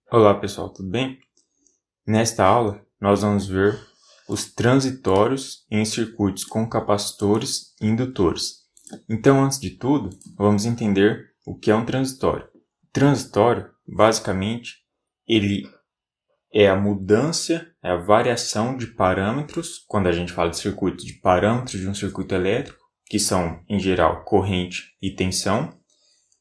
Olá pessoal, tudo bem? Nesta aula nós vamos ver os transitórios em circuitos com capacitores e indutores. Então, antes de tudo, vamos entender o que é um transitório. Transitório, basicamente, ele é a mudança, é a variação de parâmetros, quando a gente fala de circuitos, de parâmetros de um circuito elétrico, que são, em geral, corrente e tensão,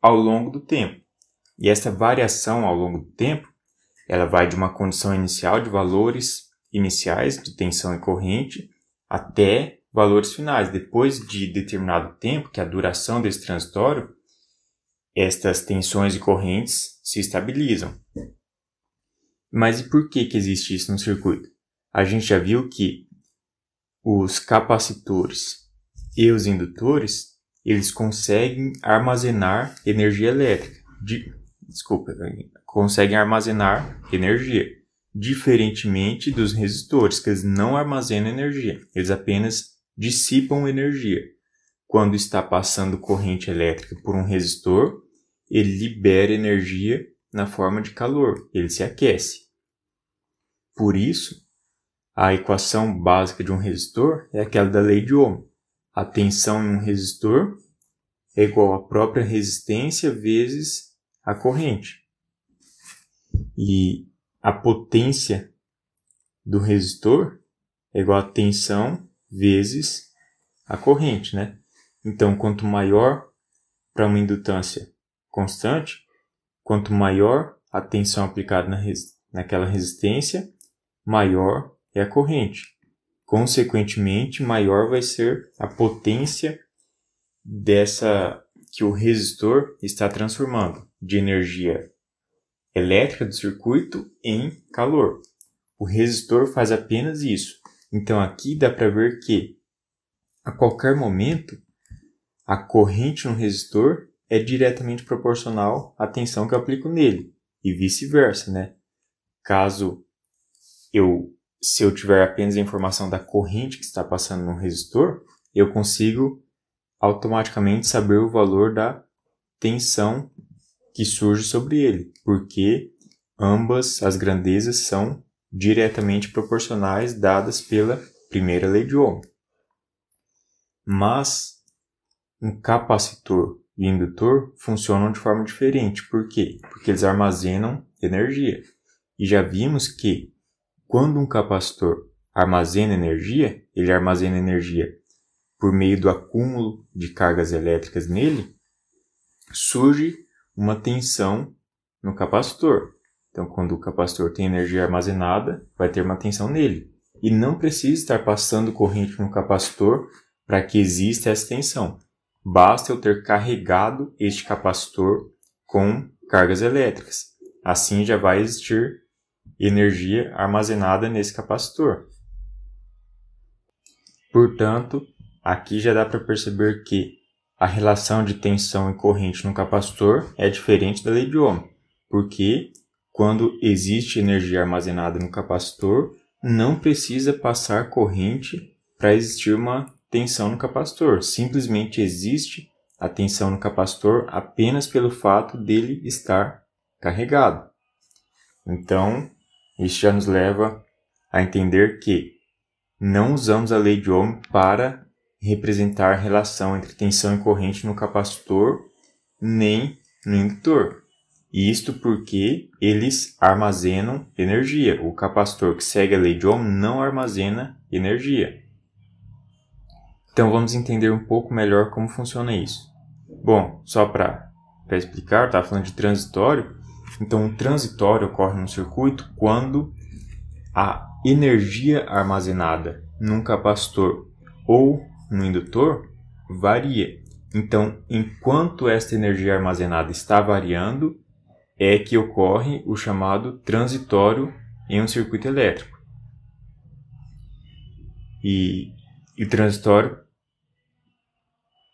ao longo do tempo. E essa variação ao longo do tempo, ela vai de uma condição inicial de valores iniciais de tensão e corrente até valores finais. Depois de determinado tempo, que é a duração desse transitório, estas tensões e correntes se estabilizam. Mas e por que existe isso no circuito? A gente já viu que os capacitores e os indutores, eles conseguem armazenar energia elétrica. Conseguem armazenar energia, diferentemente dos resistores, que eles não armazenam energia, eles apenas dissipam energia. Quando está passando corrente elétrica por um resistor, ele libera energia na forma de calor, ele se aquece. Por isso, a equação básica de um resistor é aquela da lei de Ohm. A tensão em um resistor é igual à própria resistência vezes a corrente. E a potência do resistor é igual a tensão vezes a corrente, né? Então, quanto maior para uma indutância constante, quanto maior a tensão aplicada naquela resistência, maior é a corrente. Consequentemente, maior vai ser a potência que o resistor está transformando de energia elétrica do circuito em calor. O resistor faz apenas isso. Então aqui dá para ver que a qualquer momento a corrente no resistor é diretamente proporcional à tensão que eu aplico nele e vice-versa, né? Se eu tiver apenas a informação da corrente que está passando no resistor, eu consigo automaticamente saber o valor da tensão que surge sobre ele, porque ambas as grandezas são diretamente proporcionais dadas pela primeira lei de Ohm. Mas um capacitor e indutor funcionam de forma diferente. Por quê? Porque eles armazenam energia. E já vimos que quando um capacitor armazena energia, ele armazena energia por meio do acúmulo de cargas elétricas nele, surge uma tensão no capacitor. Então, quando o capacitor tem energia armazenada, vai ter uma tensão nele. E não precisa estar passando corrente no capacitor para que exista essa tensão. Basta eu ter carregado este capacitor com cargas elétricas. Assim já vai existir energia armazenada nesse capacitor. Portanto, aqui já dá para perceber que a relação de tensão e corrente no capacitor é diferente da lei de Ohm, porque quando existe energia armazenada no capacitor, não precisa passar corrente para existir uma tensão no capacitor. Simplesmente existe a tensão no capacitor apenas pelo fato dele estar carregado. Então, isso já nos leva a entender que não usamos a lei de Ohm para representar a relação entre tensão e corrente no capacitor nem no indutor. Isto porque eles armazenam energia. O capacitor que segue a lei de Ohm não armazena energia. Então vamos entender um pouco melhor como funciona isso. Bom, só para explicar, estava falando de transitório. Então um transitório ocorre no circuito quando a energia armazenada num capacitor ou no indutor varia. Então, enquanto esta energia armazenada está variando, é que ocorre o chamado transitório em um circuito elétrico. E o transitório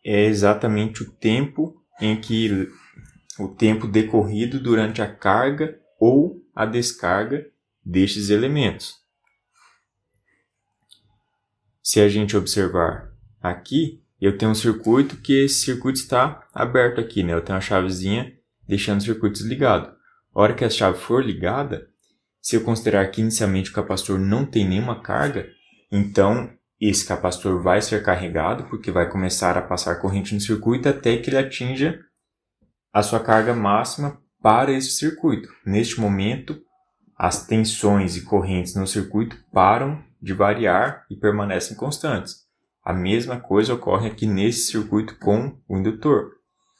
é exatamente o tempo decorrido durante a carga ou a descarga destes elementos. Se a gente observar aqui, eu tenho um circuito que esse circuito está aberto aqui, né? Eu tenho a chavezinha deixando o circuito desligado. A hora que a chave for ligada, se eu considerar que inicialmente o capacitor não tem nenhuma carga, então esse capacitor vai ser carregado, porque vai começar a passar corrente no circuito até que ele atinja a sua carga máxima para esse circuito. Neste momento, as tensões e correntes no circuito param de variar e permanecem constantes. A mesma coisa ocorre aqui nesse circuito com o indutor.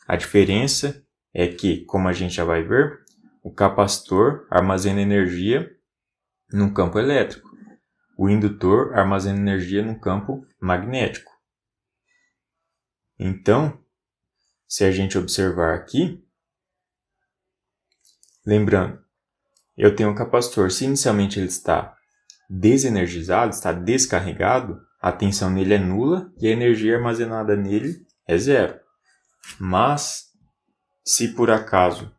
A diferença é que, como a gente já vai ver, o capacitor armazena energia num campo elétrico. O indutor armazena energia num campo magnético. Então, se a gente observar aqui, lembrando, eu tenho um capacitor, se inicialmente ele está desenergizado, está descarregado, a tensão nele é nula e a energia armazenada nele é zero. Mas, se por acaso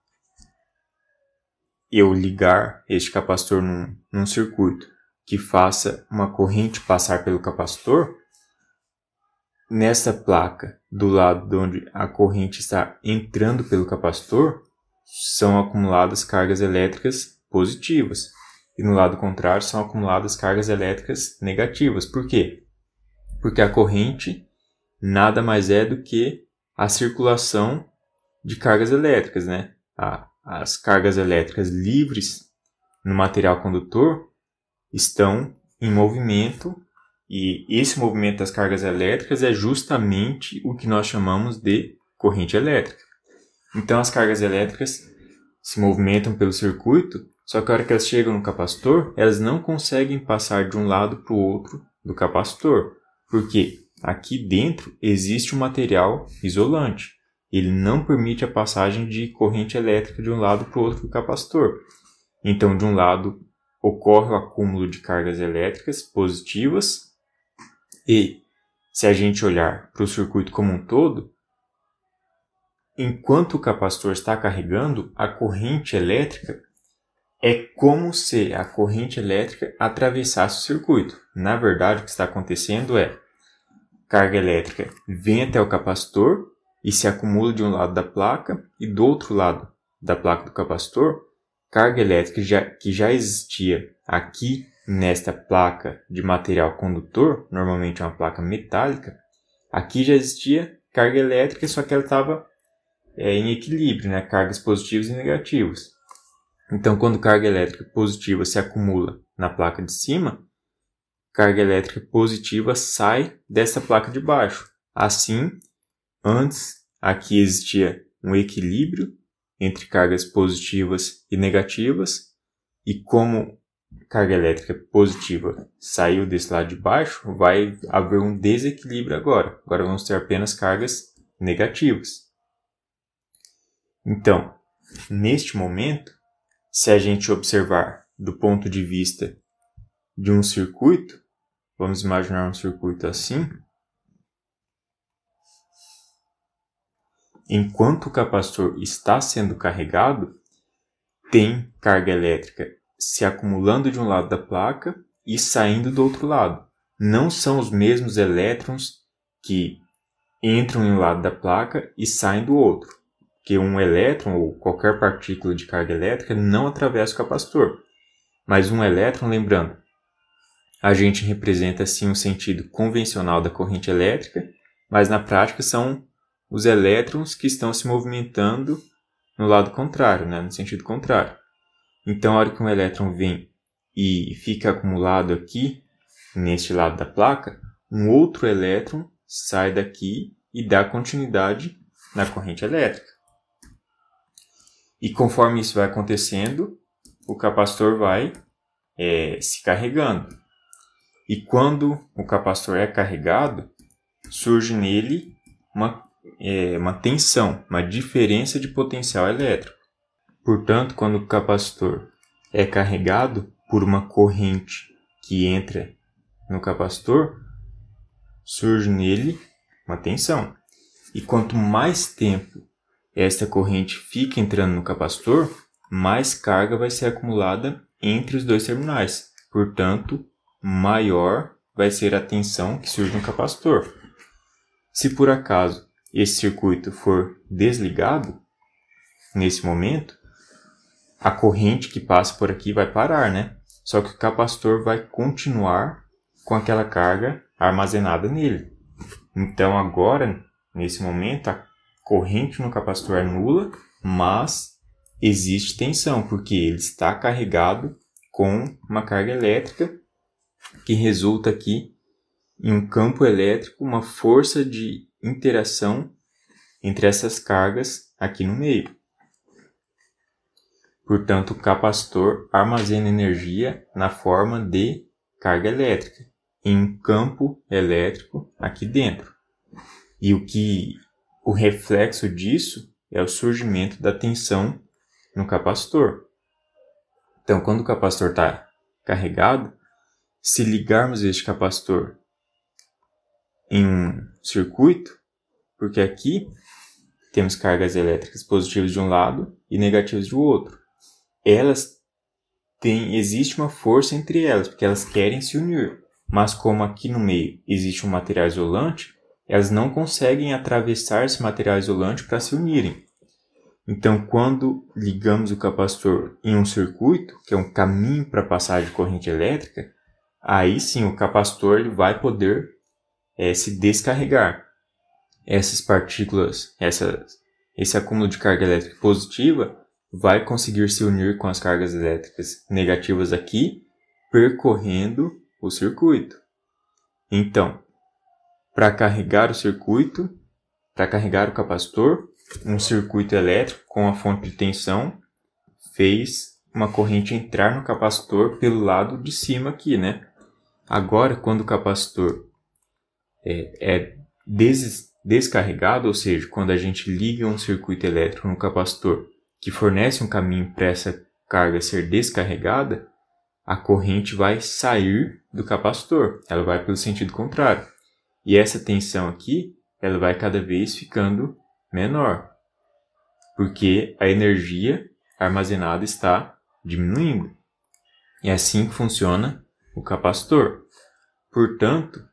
eu ligar este capacitor num circuito que faça uma corrente passar pelo capacitor, nessa placa, do lado de onde a corrente está entrando pelo capacitor, são acumuladas cargas elétricas positivas. E no lado contrário, são acumuladas cargas elétricas negativas. Por quê? Porque a corrente nada mais é do que a circulação de cargas elétricas, né? As cargas elétricas livres no material condutor estão em movimento, e esse movimento das cargas elétricas é justamente o que nós chamamos de corrente elétrica. Então as cargas elétricas se movimentam pelo circuito, só que a hora que elas chegam no capacitor, elas não conseguem passar de um lado para o outro do capacitor, porque aqui dentro existe um material isolante. Ele não permite a passagem de corrente elétrica de um lado para o outro do capacitor. Então, de um lado, ocorre o acúmulo de cargas elétricas positivas, e se a gente olhar para o circuito como um todo, enquanto o capacitor está carregando, a corrente elétrica é como se a corrente elétrica atravessasse o circuito. Na verdade, o que está acontecendo é carga elétrica vem até o capacitor e se acumula de um lado da placa, e do outro lado da placa do capacitor, carga elétrica que já existia aqui nesta placa de material condutor, normalmente é uma placa metálica, aqui já existia carga elétrica, só que ela estava em equilíbrio, né? Cargas positivas e negativas. Então, quando carga elétrica positiva se acumula na placa de cima, carga elétrica positiva sai dessa placa de baixo. Assim, antes aqui existia um equilíbrio entre cargas positivas e negativas, e como carga elétrica positiva saiu desse lado de baixo, vai haver um desequilíbrio agora. Agora vamos ter apenas cargas negativas. Então, neste momento, se a gente observar do ponto de vista de um circuito, vamos imaginar um circuito assim. Enquanto o capacitor está sendo carregado, tem carga elétrica se acumulando de um lado da placa e saindo do outro lado. Não são os mesmos elétrons que entram em um lado da placa e saem do outro. Porque um elétron ou qualquer partícula de carga elétrica não atravessa o capacitor. Mas um elétron, lembrando, a gente representa assim um sentido convencional da corrente elétrica, mas na prática são os elétrons que estão se movimentando no lado contrário, né? No sentido contrário. Então, a hora que um elétron vem e fica acumulado aqui, neste lado da placa, um outro elétron sai daqui e dá continuidade na corrente elétrica. E conforme isso vai acontecendo, o capacitor vai se carregando. E quando o capacitor é carregado, surge nele uma tensão, uma diferença de potencial elétrico. Portanto, quando o capacitor é carregado por uma corrente que entra no capacitor, surge nele uma tensão. E quanto mais tempo esta corrente fica entrando no capacitor, mais carga vai ser acumulada entre os dois terminais. Portanto, maior vai ser a tensão que surge no capacitor. Se por acaso esse circuito for desligado, nesse momento, a corrente que passa por aqui vai parar, né? Só que o capacitor vai continuar com aquela carga armazenada nele. Então agora, nesse momento, a corrente no capacitor é nula, mas existe tensão, porque ele está carregado com uma carga elétrica que resulta aqui em um campo elétrico, uma força de interação entre essas cargas aqui no meio. Portanto, o capacitor armazena energia na forma de carga elétrica, em um campo elétrico aqui dentro. E o reflexo disso é o surgimento da tensão no capacitor. Então, quando o capacitor está carregado, se ligarmos este capacitor em um circuito, porque aqui temos cargas elétricas positivas de um lado e negativas do outro. Existe uma força entre elas, porque elas querem se unir. Mas como aqui no meio existe um material isolante, elas não conseguem atravessar esse material isolante para se unirem. Então, quando ligamos o capacitor em um circuito, que é um caminho para passar de corrente elétrica, aí sim o capacitor ele vai poder se descarregar. Essas partículas, esse acúmulo de carga elétrica positiva vai conseguir se unir com as cargas elétricas negativas aqui, percorrendo o circuito. Então, para carregar o circuito, para carregar o capacitor, um circuito elétrico com a fonte de tensão fez uma corrente entrar no capacitor pelo lado de cima aqui, né? Agora, quando o capacitor é descarregado, ou seja, quando a gente liga um circuito elétrico no capacitor que fornece um caminho para essa carga ser descarregada, a corrente vai sair do capacitor, ela vai pelo sentido contrário. E essa tensão aqui, ela vai cada vez ficando menor, porque a energia armazenada está diminuindo. É assim que funciona o capacitor. Portanto,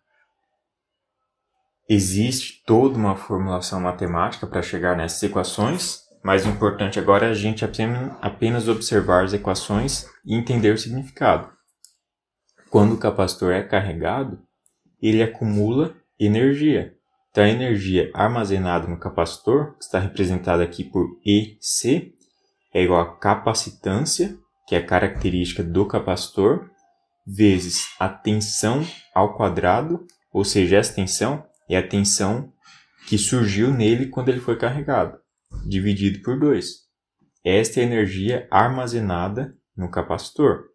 existe toda uma formulação matemática para chegar nessas equações, mas o importante agora é a gente apenas observar as equações e entender o significado. Quando o capacitor é carregado, ele acumula energia. Então, a energia armazenada no capacitor, que está representada aqui por EC, é igual a capacitância, que é a característica do capacitor, vezes a tensão ao quadrado, ou seja, essa tensão é a tensão que surgiu nele quando ele foi carregado, dividido por 2. Esta é a energia armazenada no capacitor.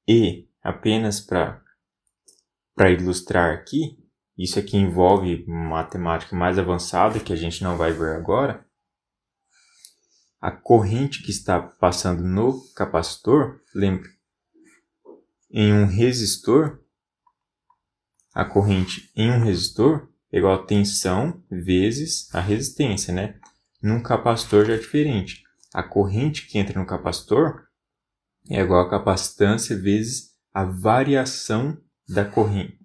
E, apenas para ilustrar aqui, isso aqui envolve matemática mais avançada que a gente não vai ver agora. A corrente que está passando no capacitor, lembra, em um resistor, a corrente em um resistor é igual a tensão vezes a resistência, né? Num capacitor já é diferente. A corrente que entra no capacitor é igual a capacitância vezes a variação da corrente,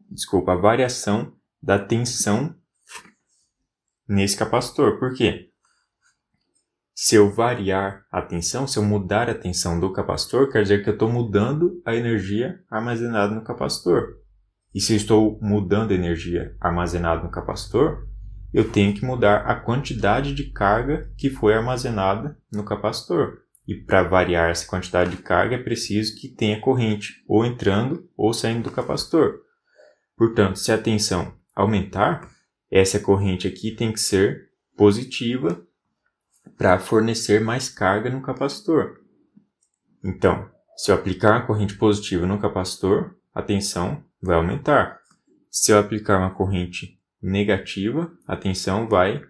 a variação da tensão nesse capacitor. Por quê? Se eu variar a tensão, se eu mudar a tensão do capacitor, quer dizer que eu estou mudando a energia armazenada no capacitor. E se eu estou mudando a energia armazenada no capacitor, eu tenho que mudar a quantidade de carga que foi armazenada no capacitor. E para variar essa quantidade de carga é preciso que tenha corrente ou entrando ou saindo do capacitor. Portanto, se a tensão aumentar, essa corrente aqui tem que ser positiva para fornecer mais carga no capacitor. Então, se eu aplicar uma corrente positiva no capacitor, a tensão vai aumentar. Se eu aplicar uma corrente negativa, a tensão vai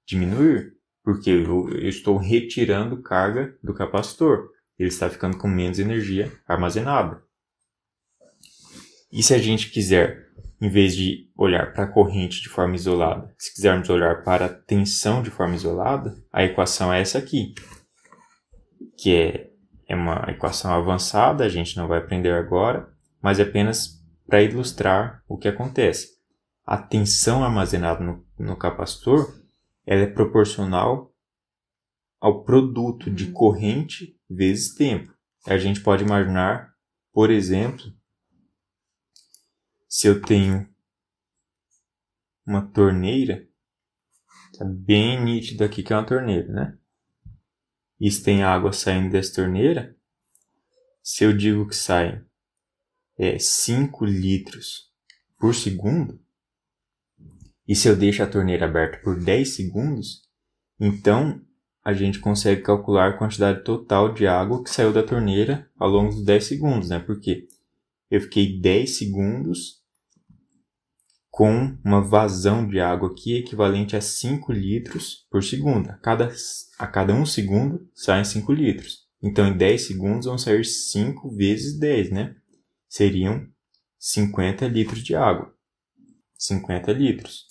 diminuir, porque eu estou retirando carga do capacitor. Ele está ficando com menos energia armazenada. E se a gente quiser, em vez de olhar para a corrente de forma isolada, se quisermos olhar para a tensão de forma isolada, a equação é essa aqui, que é uma equação avançada, a gente não vai aprender agora, mas é apenas para ilustrar o que acontece. A tensão armazenada no capacitor ela é proporcional ao produto de corrente vezes tempo. A gente pode imaginar, por exemplo, se eu tenho uma torneira, tá bem nítido aqui que é uma torneira, né? E se tem água saindo dessa torneira, se eu digo que sai 5 litros por segundo, e se eu deixo a torneira aberta por 10 segundos, então a gente consegue calcular a quantidade total de água que saiu da torneira ao longo dos 10 segundos, né? Porque eu fiquei 10 segundos com uma vazão de água aqui equivalente a 5 litros por segundo. A cada 1 segundo saem 5 litros. Então, em 10 segundos vão sair 5 vezes 10, né? Seriam 50 litros de água. 50 litros.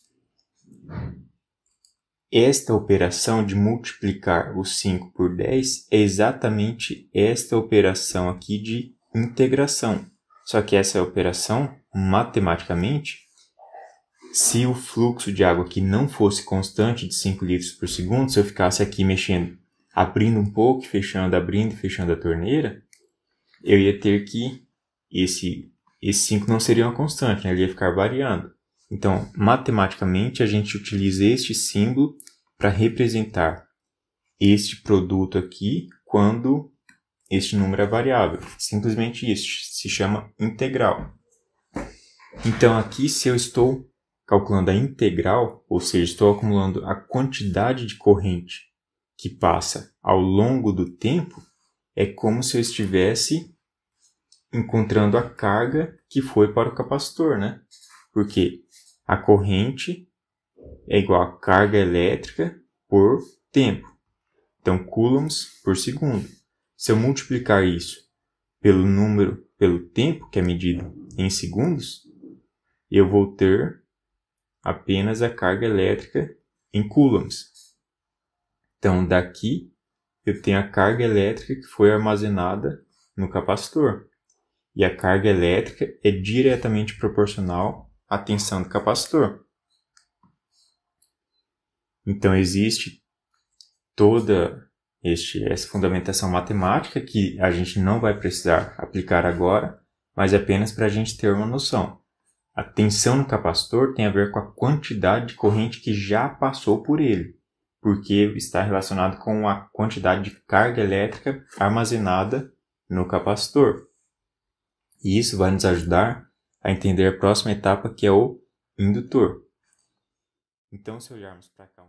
Esta operação de multiplicar o 5 por 10 é exatamente esta operação aqui de integração. Só que essa operação, matematicamente, se o fluxo de água aqui não fosse constante de 5 litros por segundo, se eu ficasse aqui mexendo, abrindo um pouco, abrindo e fechando a torneira, eu ia ter que, esse 5 não seria uma constante, né? Ele ia ficar variando. Então, matematicamente, a gente utiliza este símbolo para representar este produto aqui quando este número é variável. Simplesmente isso, se chama integral. Então, aqui, se eu estou calculando a integral, ou seja, estou acumulando a quantidade de corrente que passa ao longo do tempo, é como se eu estivesse encontrando a carga que foi para o capacitor, né? Porque a corrente é igual a carga elétrica por tempo. Então, coulombs por segundo. Se eu multiplicar isso pelo tempo, que é medido em segundos, eu vou ter apenas a carga elétrica em coulombs. Então, daqui eu tenho a carga elétrica que foi armazenada no capacitor. E a carga elétrica é diretamente proporcional à tensão do capacitor. Então, existe toda essa fundamentação matemática que a gente não vai precisar aplicar agora, mas apenas para a gente ter uma noção. A tensão no capacitor tem a ver com a quantidade de corrente que já passou por ele, porque está relacionado com a quantidade de carga elétrica armazenada no capacitor. E isso vai nos ajudar a entender a próxima etapa, que é o indutor. Então, se olharmos para cá